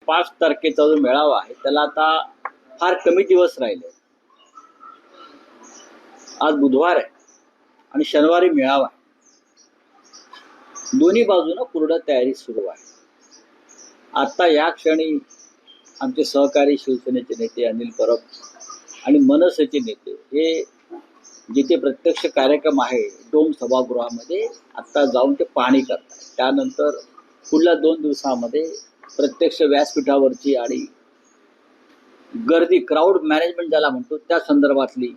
5 तारखेचा जो मेळावा आहे त्याला आता फार कमी दिवस राहिले. आज बुधवार आहे आणि शनिवारी मेळावा आहे. दोन्ही बाजूनं पूर्ण तयारी सुरू आहे. आता या क्षणी आमचे सहकारी शिवसेनेचे नेते अनिल परब आणि मनसेचे नेते हे जिथे प्रत्यक्ष कार्यक्रम आहे डोम सभागृहामध्ये आत्ता जाऊन ते पाहणी करतात. त्यानंतर पुढल्या 2 दिवसामध्ये प्रत्यक्ष व्यासपीठावरची आणि गर्दी क्राऊड मॅनेजमेंट ज्याला म्हणतो त्या संदर्भातली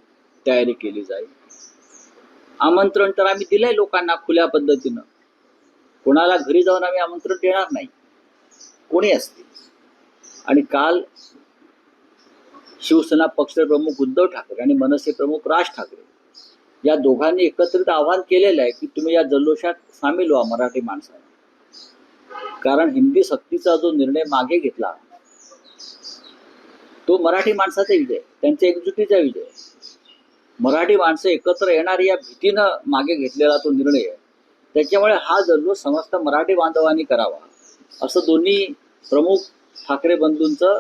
तयारी केली जाईल. आमंत्रण तर आम्ही दिलंय लोकांना खुल्या पद्धतीनं. कोणाला घरी जाऊन आम्ही आमंत्रण देणार नाही, कोणी असते. आणि काल शिवसेना पक्षप्रमुख उद्धव ठाकरे आणि मनसे प्रमुख राज ठाकरे या दोघांनी एकत्रित आवाहन केलेलं आहे की तुम्ही या जल्लोषात सामील व्हा मराठी माणसाला. कारण हिंदी सक्तीचा जो निर्णय मागे घेतला तो मराठी माणसाचा विजय, त्यांच्या एकजुटीचा विजय. मराठी माणसं एकत्र येणार या भीतीनं मागे घेतलेला तो निर्णय आहे. त्याच्यामुळे हा जल्लोष समस्त मराठी बांधवांनी करावा असं दोन्ही प्रमुख ठाकरे बंधूंचं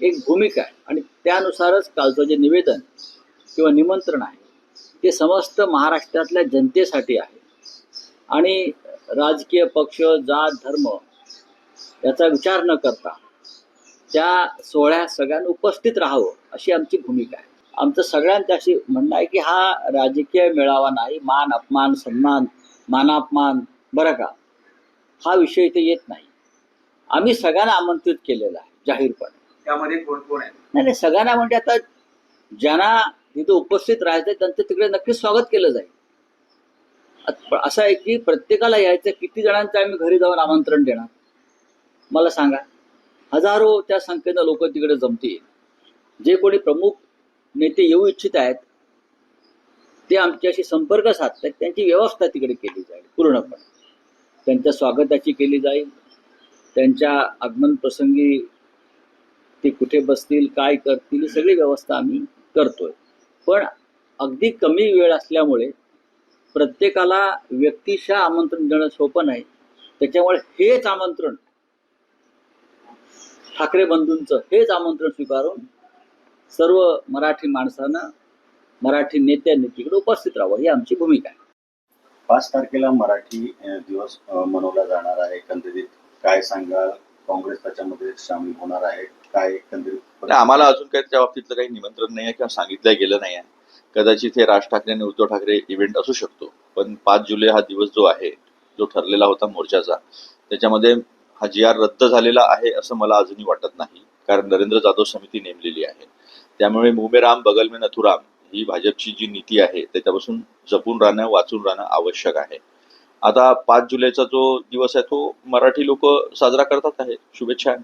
एक भूमिका आहे. आणि त्यानुसारच कालचं जे निवेदन किंवा निमंत्रण आहे ते समस्त महाराष्ट्रातल्या जनतेसाठी आहे. आणि राजकीय पक्ष, जात, धर्म याचा विचार न करता त्या सोहळ्यात सगळ्यांनी उपस्थित राहावं अशी आमची भूमिका आहे. आमचं सगळ्यांचं अशी म्हणणं आहे की हा राजकीय मेळावा नाही, मान अपमान सन्मान मानापमान बरं का, हा विषय इथे येत नाही. आम्ही सगळ्यांना आमंत्रित केलेलं आहे जाहीरपणे. त्यामध्ये कोण कोण आहे? नाही, सगळ्यांना म्हणजे आता ज्यांना तिथे उपस्थित राहायचं त्यांचं तिकडे नक्कीच स्वागत केलं जाईल. असं आहे की प्रत्येकाला यायचं, किती जणांचं आम्ही घरी जाऊन आमंत्रण देणार मला सांगा. हजारो त्या संख्येनं लोक तिकडे जमतील. जे कोणी प्रमुख नेते येऊ इच्छित आहेत ते आमच्याशी संपर्क साधतात, त्यांची व्यवस्था तिकडे केली जाईल पूर्णपणे. त्यांच्या स्वागताची केली जाईल. त्यांच्या आगमन प्रसंगी ते कुठे बसतील, काय करतील, ही सगळी व्यवस्था आम्ही करतोय. पण अगदी कमी वेळ असल्यामुळे प्रत्येकाला व्यक्तिशः आमंत्रण देणं सोपं नाही. त्याच्यामुळे हेच आमंत्रण ठाकरे बंधूंचं हेच आमंत्रण स्वीकारून सर्व मराठी माणसानं, मराठी नेत्यांनी तिकडे उपस्थित राहावं ही आमची भूमिका आहे. 5 तारखेला मराठी दिवस मनवला जाणार आहे. एकंदरीत काय सांगाल? काँग्रेस त्याच्यामध्ये सामील होणार आहे काय एकंदरीत? आम्हाला अजून काही त्या बाबतीतलं काही निमंत्रण नाही आहे किंवा सांगितलं गेलं नाही आहे. कदाचित हे राज ठाकरे आणि उद्धव ठाकरे इव्हेंट असू शकतो, पण 5 जुलै हा दिवस जो आहे, जो ठरलेला होता मोर्चाचा, त्याच्यामध्ये हा GR रद्द झालेला आहे असं मला अजूनही वाटत नाही. कारण नरेंद्र जाधव समिती नेमलेली आहे. त्यामुळे मुंह में राम बगल में नथुराम ही भाजपची जी नीती आहे त्याच्यापासून जपून राहणं, वाचून राहणं आवश्यक आहे. आता 5 जुलैचा जो दिवस आहे तो मराठी लोक साजरा करतात आहे. शुभेच्छा.